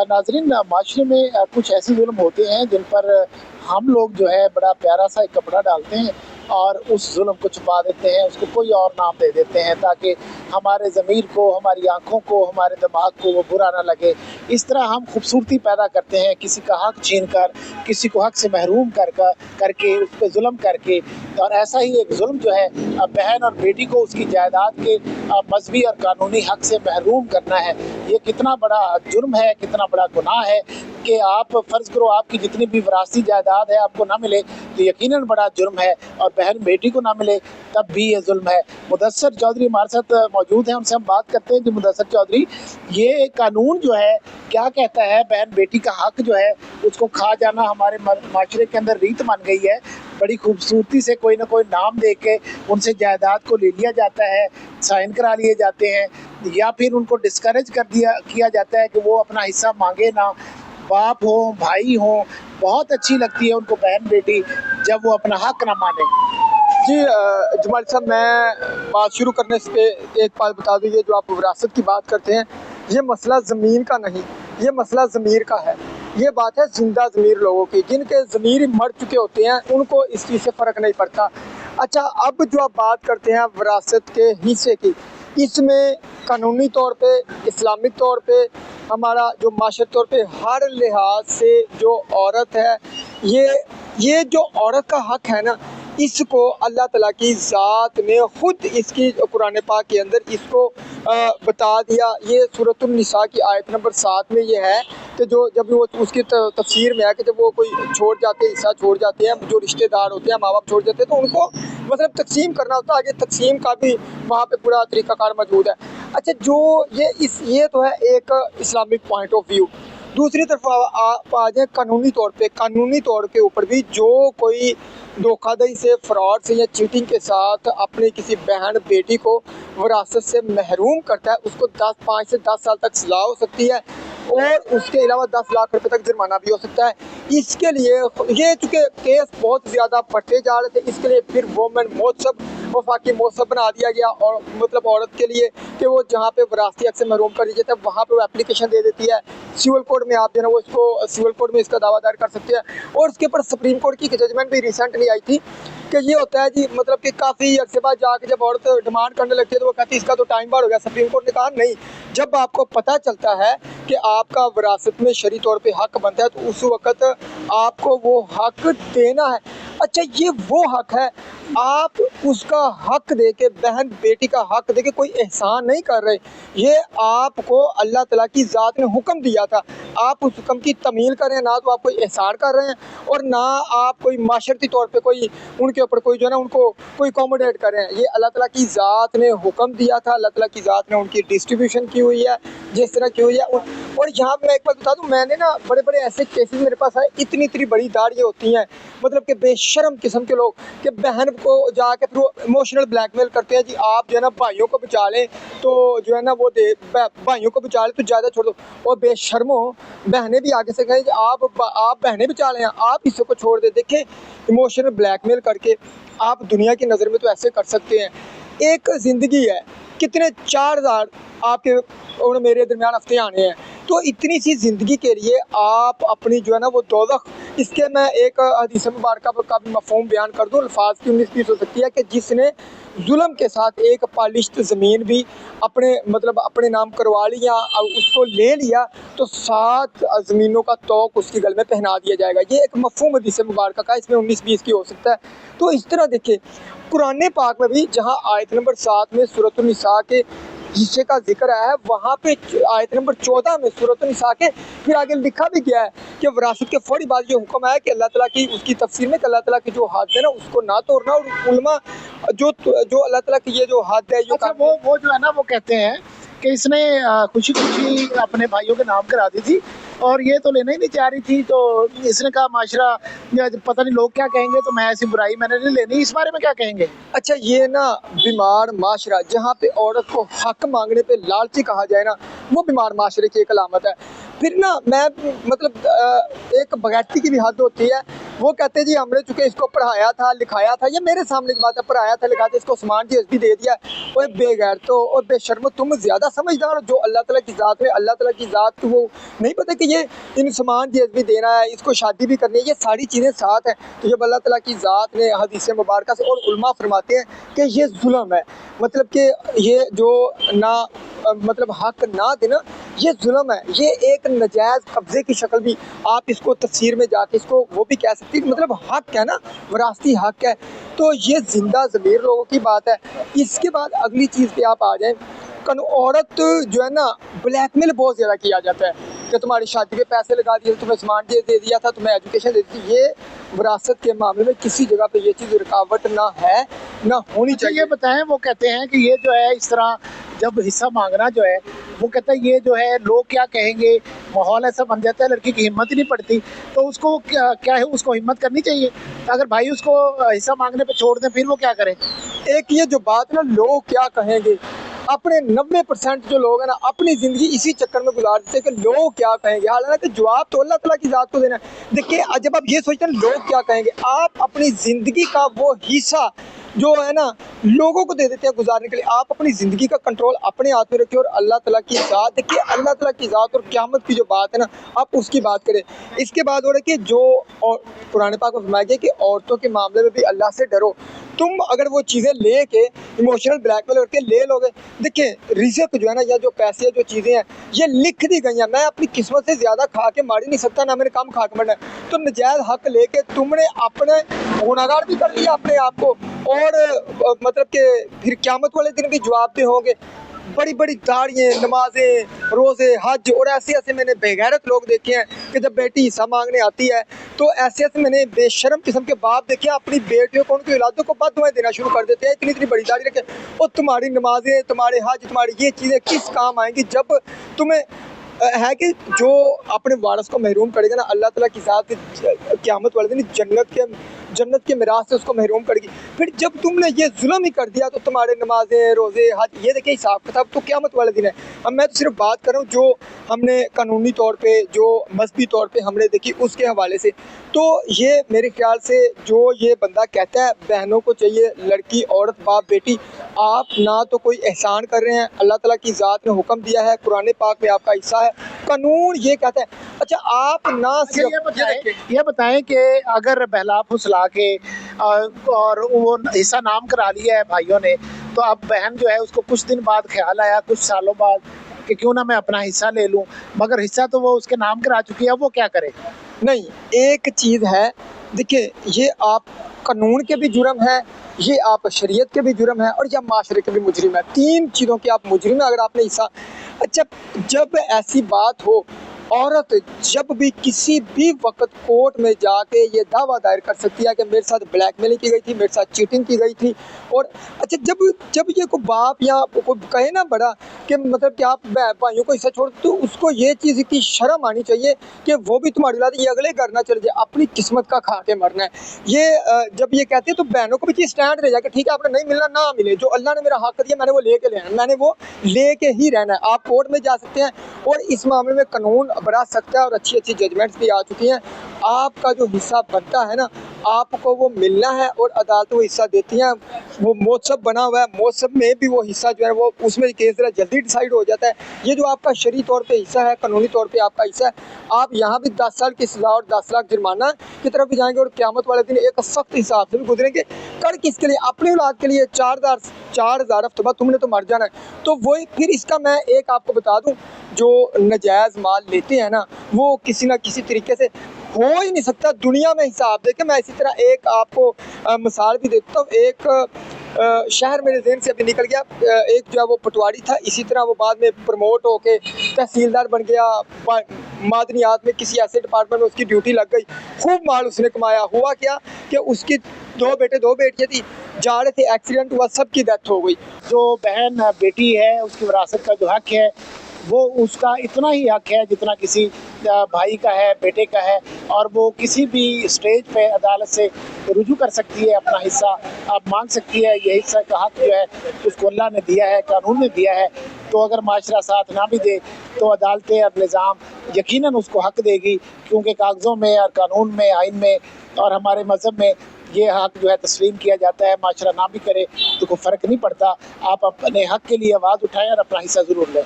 नाज़रीन, माशरे में कुछ ऐसे जुल्म होते हैं जिन पर हम लोग जो है बड़ा प्यारा सा एक कपड़ा डालते हैं और उस जुल्म को छुपा देते हैं, उसको कोई और नाम दे देते हैं ताकि हमारे ज़मीर को, हमारी आँखों को, हमारे दिमाग को वो बुरा ना लगे। इस तरह हम खूबसूरती पैदा करते हैं, किसी का हक़ छीन कर, किसी को हक़ से महरूम करके उस पे जुल्म करके। और ऐसा ही एक जुल्म जो है बहन और बेटी को उसकी जायदाद के मज़हबी और कानूनी हक़ से महरूम करना है। ये कितना बड़ा जुर्म है, कितना बड़ा गुनाह है कि आप फ़र्ज़ करो आपकी जितनी भी विरासती जायदाद है आपको ना मिले तो यकीनन बड़ा जुर्म है, और बहन बेटी को ना मिले तब भी ये जुल्म है। मुदस्सर चौधरी हमारे साथ मौजूद हैं, उनसे हम बात करते हैं कि मुदस्सर चौधरी, ये कानून जो है क्या कहता है? बहन बेटी का हक़ जो है उसको खा जाना हमारे माशरे के अंदर रीत बन गई है। बड़ी खूबसूरती से कोई ना कोई नाम दे के उनसे जायदाद को ले लिया जाता है, साइन करा लिए जाते हैं, या फिर उनको डिस्करेज किया जाता है कि वो अपना हिस्सा मांगे ना। बाप हो, भाई हो, बहुत अच्छी लगती है उनको बहन बेटी जब वो अपना हक ना माने। जी जमाल साहब, मैं बात शुरू करने से एक बात बता दूँ, ये जो आप विरासत की बात करते हैं, ये मसला ज़मीन का नहीं, ये मसला ज़मीर का है। ये बात है जिंदा ज़मीर लोगों की, जिनके ज़मीर मर चुके होते हैं, उनको इस चीज़ से फ़र्क नहीं पड़ता। अच्छा, अब जो आप बात करते हैं विरासत के हिस्से की, इसमें कानूनी तौर पे, इस्लामिक तौर पे, हमारा जो माशरे तौर पे हर लिहाज से जो औरत है, ये जो औरत का हक है ना, इसको अल्लाह ताला की ज़ात ने ख़ुद इसकी कुरान पाक के अंदर इसको बता दिया। ये सूरतुन निसा की आयत नंबर 7 में ये है कि जो जब वो उसकी तफसीर में है कि जब वो कोई छोड़ जाते हैं, हिस्सा छोड़ जाते हैं, जो रिश्तेदार होते हैं, माँ बाप छोड़ जाते हैं, तो उनको मतलब तकसीम करना होता है। आगे तकसीम का भी वहाँ पे पूरा तरीक़ाकार मौजूद है। अच्छा, जो ये तो है एक इस्लामिक पॉइंट ऑफ व्यू। दूसरी तरफ आप आ जाए कानूनी तौर के ऊपर भी, जो कोई धोखाधड़ी से, फ्रॉड से या चीटिंग के साथ अपने किसी बहन बेटी को विरासत से महरूम करता है, उसको 5 से 10 साल तक सज़ा हो सकती है और उसके अलावा 10 लाख रुपए तक जुर्माना भी हो सकता है। इसके लिए ये चूँकि केस बहुत ज़्यादा बढ़ते जा रहे थे, इसके लिए फिर वोमेन महोत्सव, वफाकी महोत्सव बना दिया गया, और मतलब औरत के लिए कि वो जहाँ पे विरासती हक़ से महरूम कर दीजिए तब वहाँ पे वो एप्लीकेशन दे देती है। सिविल कोर्ट में आप जो है वो इसको सिविल कोर्ट में इसका दावा दायर कर सकते हैं, और उसके ऊपर सुप्रीम कोर्ट की जजमेंट भी रिसेंटली आई थी कि ये होता है जी, मतलब कि काफ़ी अरसे बाद जाके जब औरत डिमांड करने लगती है तो वो कहती है इसका तो टाइम बार हो गया। सुप्रीम कोर्ट ने कहा नहीं, जब आपको पता चलता है कि आपका विरासत में शरई तौर पे हक बनता है तो उस वक़्त आपको वो हक देना है। अच्छा, ये वो हक है, आप उसका हक दे के, बहन बेटी का हक दे के कोई एहसान नहीं कर रहे। ये आपको अल्लाह ताला की ज़ात ने हुक्म दिया था, आप उस हुक्म की तमील कर रहे हैं, ना तो आप कोई एहसान कर रहे हैं और ना आप कोई माशरती तौर पे कोई उनके ऊपर कोई जो है ना उनको कोई अकोमोडेट कर रहे हैं। ये अल्लाह ताला की ज़ात ने हुक्म दिया था, अल्लाह ताला की ज़ात ने उनकी डिस्ट्रीब्यूशन की हुई है जिस तरह की हुई है। और यहाँ मैं एक बात बता दूँ, मैंने ना बड़े बड़े ऐसे केसेस मेरे पास आए, इतनी बड़ी दाढ़ी होती हैं, मतलब कि बेशर्म किस्म के लोग कि बहन को जाके फिर वो इमोशनल ब्लैकमेल करते हैं, जी आप जो है ना भाइयों को बचा लें तो जो है ना वो भाइयों को बचा लें तो ज़्यादा छोड़ दो। और बेशर्मो बहनें भी आगे से कहें कि आप बहनें बचा लें, आप इसी को छोड़ दें। देखें, इमोशनल ब्लैकमेल करके आप दुनिया की नज़र में तो ऐसे कर सकते हैं। एक ज़िंदगी है, कितने 4000 आपके और मेरे दरमियान हफ्ते आने हैं, तो इतनी सी ज़िंदगी के लिए आप अपनी जो है ना वो दोज़ख, इसके मैं एक हदीस मुबारक का भी मफ़हूम बयान कर दूँ। अल्फाज की 19-20 हो सकती है कि जिसने जुल्म के साथ एक पालिश्त ज़मीन भी अपने नाम करवा ली या उसको ले लिया तो 7 ज़मीनों का तोक उसकी गल में पहना दिया जाएगा। ये एक मफ़हूम हदीस मुबारक का, इसमें 19-20 की हो सकता है। तो इस तरह देखिए, कुरान पाक में भी जहाँ आयत नंबर 7 में सूरतुन निसा के हिस्से का जिक्र आया है, वहाँ पे आयत नंबर 14 में सूरतुन निसा के फिर आगे लिखा भी गया है कि विरासत के फौरी बाद ये हुक्म आया कि अल्लाह ताला की उसकी तफसीर में कि अल्लाह ताला की जो हद है ना उसको ना तोड़ना, और उलमा जो अल्लाह ताला की ये जो हद है, अच्छा, वो जो है ना वो कहते हैं कि इसने खुशी खुशी अपने भाइयों के नाम करा दी थी और ये तो लेना ही नहीं चाह रही थी, तो इसने कहा माशरा पता नहीं लोग क्या कहेंगे, तो मैं ऐसी बुराई मैंने नहीं लेनी। इस बारे में क्या कहेंगे? अच्छा, ये ना बीमार माशरा, जहाँ पे औरत को हक मांगने पे लालची कहा जाए ना, वो बीमार माशरे की एक अलामत है। फिर ना मैं मतलब एक बगैरती की भी हद होती है वो कहते हैं जी हमने चूंकि इसको पढ़ाया था लिखाया था, ये मेरे सामने की बात है, पढ़ाया था लिखाया था, इसको सामान भी दे दिया। ओए बेगैरतो और बेशर्मो, तुम ज्यादा समझदार हो। जो अल्लाह ताला की ज़ात में, अल्लाह ताला की ज़ात को वो नहीं पता कि ये इन सामान भी देना है, इसको शादी भी करनी है, ये सारी चीज़ें साथ हैं। तो जब अल्लाह ताला की ज़ात ने हदीस मुबारक से और उलमा फरमाते हैं कि ये जुल्म है, मतलब कि ये जो ना मतलब हक ना देना, ये जुल्म है, ये एक नजायज़ कब्जे की शक्ल भी आप इसको तफसीर में जाके इसको वो भी कह सकती है, मतलब हक है ना, विरासती हक है। तो ये जिंदा ज़मीर लोगों की बात है। इसके बाद अगली चीज़ पे आप आ जाएं, औरत जो है ना, ब्लैकमेल बहुत ज़्यादा किया जाता है कि तुम्हारी शादी पे पैसे लगा दिए, तुम्हें सामान दे दिया था, तुम्हें एजुकेशन दे दी। ये विरासत के मामले में किसी जगह पे ये चीज़ रुकावट ना है ना होनी चाहिए। ये बताएं, वो कहते हैं कि ये जो है इस तरह जब हिस्सा मांगना जो है, वो कहता है ये जो है लोग क्या कहेंगे, माहौल ऐसा बन जाता है, लड़की की हिम्मत ही नहीं पड़ती। तो उसको क्या है, उसको हिम्मत करनी चाहिए। अगर भाई उसको हिस्सा मांगने पे छोड़ दें, फिर वो क्या करें? एक ये जो बात ना, लोग क्या कहेंगे, अपने 90% जो लोग हैं ना अपनी ज़िंदगी इसी चक्कर में गुजार देते हैं कि लोग क्या कहेंगे। हालांकि जवाब तो अल्लाह ताला की ज़ात को देना है। देखिए, जब आप ये सोचते हैं लोग क्या कहेंगे, आप अपनी ज़िंदगी का वो हिस्सा जो है ना लोगों को दे देते हैं गुजारने के लिए। आप अपनी ज़िंदगी का कंट्रोल अपने हाथ में रखिए और अल्लाह ताला की ज़ात देखिए, अल्लाह ताला की ज़ात और क़यामत की जो बात है ना, आप उसकी बात करें। इसके बाद हो रहा है कि जो और कुरान पाक में फरमाया गया कि औरतों के मामले में भी अल्लाह से डरो। तुम अगर वो चीज़ें ले के इमोशनल ब्लैकमेल करके ले लोगे, देखिए रिज़्क जो है ना, या जो पैसे जो चीज़ें हैं ये लिख दी गई हैं। मैं अपनी किस्मत से ज़्यादा खा के मार ही नहीं सकता, ना मैंने कम खा के मरना है। तो नजायज़ हक लेके तुमने अपने गुनाहगार भी कर लिया अपने आप को, और मतलब कि फिर क़यामत वाले दिन भी जवाबदेह होंगे। बड़ी बड़ी दाढ़ियाँ, नमाजें, रोज़े, हज, और ऐसे ऐसे मैंने बेगैरत लोग देखे हैं कि जब बेटी हिस्सा मांगने आती है तो ऐसे ऐसे मैंने बेशर्म किस्म के बाप देखे हैं, अपनी बेटियों को, उनकी औलादों को बददुआएं देना शुरू कर देते हैं। इतनी इतनी बड़ी दाढ़ी रखे, और तुम्हारी नमाजें, तुम्हारे हज, तुम्हारी ये चीज़ें किस काम आएंगी जब तुम्हें है कि जो अपने वारस को महरूम करेगा ना, अल्लाह ताला की ज़ात क़यामत वाले दिन जन्नत के मिराज से उसको महरूम करेगी। फिर जब तुमने ये जुल्म ही कर दिया तो तुम्हारे नमाजें, रोज़े, हज, ये देखिए हिसाब किताब तो क़यामत वाले दिन है। अब मैं तो सिर्फ बात कर रहा हूँ जो हमने कानूनी तौर पे, जो मजहबी तौर पे हमने देखी उसके हवाले से। तो ये मेरे ख्याल से जो ये बंदा कहता है बहनों को चाहिए, लड़की, औरत, बाप, बेटी, आप ना तो कोई एहसान कर रहे हैं, अल्लाह ताला की ज़ात ने हुक्म दिया है, कुरान पाक में आपका हिस्सा है, कानून ये कहता है। अच्छा, आप ना सिर्फ ये बताएं कि अगर बहला फुसला के और वो हिस्सा नाम करा लिया है भाइयों ने, तो अब बहन जो है उसको कुछ दिन बाद ख्याल आया, कुछ सालों बाद, कि क्यों ना मैं अपना हिस्सा ले लूं, मगर हिस्सा तो वो उसके नाम करा चुकी है, अब वो क्या करे? नहीं, एक चीज़ है, देखिए ये आप कानून के भी जुर्म है, ये आप शरीयत के भी जुर्म है, और या माशरे के भी मुजरिम है। 3 चीज़ों के आप मुजरिम है अगर आपने हिस्सा। अच्छा, जब ऐसी बात हो, औरत जब भी किसी भी वक्त कोर्ट में जाके ये दावा दायर कर सकती है कि मेरे साथ ब्लैकमेलिंग की गई थी, मेरे साथ चीटिंग की गई थी। और अच्छा, जब ये कोई बाप या कोई कहे ना बड़ा कि मतलब कि आप भाइयों को हिस्सा छोड़, तो उसको ये चीज़ की शर्म आनी चाहिए कि वो भी तुम्हारी औलाद, ये अगले घर ना चले जाए, अपनी किस्मत का खा के मरना है। ये जब ये कहते हैं तो बहनों को भी चीज़ स्टैंड रह जाए, ठीक है आपने नहीं मिलना ना मिले, जो अल्लाह ने मेरा हक दिया मैंने वो लेके लेना है, मैंने वो लेके ही रहना है। आप कोर्ट में जा सकते हैं और इस मामले में कानून बरा सकता है, और अच्छी अच्छी जजमेंट्स भी आ चुकी हैं। आपका जो हिस्सा बनता है ना, आपको वो मिलना है, और अदालत वो हिस्सा देती हैं। वो मौसम बना हुआ है, मौसम में भी वो हिस्सा जो है वो उसमें केस जरा जल्दी डिसाइड हो जाता है। ये जो आपका शरई तौर पे हिस्सा है, कानूनी तौर पे आपका हिस्सा है, आप यहाँ भी 10 साल की सज़ा और 10 लाख जुर्माना की तरफ भी जाएंगे, और क़यामत वाले दिन एक सख्त हिसाब से भी गुजरेंगे। कर किसके लिए? अपनी औलाद के लिए। 4,000 हफ्ते तुमने तो मर जाना है। तो वही फिर इसका मैं एक आपको बता दूं, जो नजायज़ माल लेते हैं ना, वो किसी ना किसी तरीके से हो ही नहीं सकता दुनिया में हिसाब देके। मैं इसी तरह एक आपको मिसाल भी देता हूँ। एक शहर मेरे ज़हन से अभी निकल गया, एक जो है वो पटवारी था, इसी तरह वो बाद में प्रमोट होके तहसीलदार बन गया, मादनियात में किसी ऐसे डिपार्टमेंट में उसकी ड्यूटी लग गई, खूब माल उसने कमाया। हुआ क्या कि उसकी 2 बेटे 2 बेटियाँ थी, जा रहे थे, एक्सीडेंट हुआ, सबकी डेथ हो गई। जो बहन बेटी है उसकी विरासत का जो हक है वो उसका इतना ही हक है जितना किसी भाई का है, बेटे का है। और वो किसी भी स्टेज पे अदालत से रुजू कर सकती है, अपना हिस्सा आप मांग सकती है। ये हिस्सा का हक जो है उसको अल्लाह ने दिया है, कानून ने दिया है। तो अगर माशरा साथ ना भी दे तो अदालतें और निज़ाम यकीनन उसको हक देगी, क्योंकि कागज़ों में और कानून में, आइन में और हमारे मज़हब में ये हक जो है तस्लीम किया जाता है। माशरा ना भी करे तो कोई फ़र्क नहीं पड़ता। आप अपने हक के लिए आवाज़ उठाएं और अपना हिस्सा ज़रूर लें।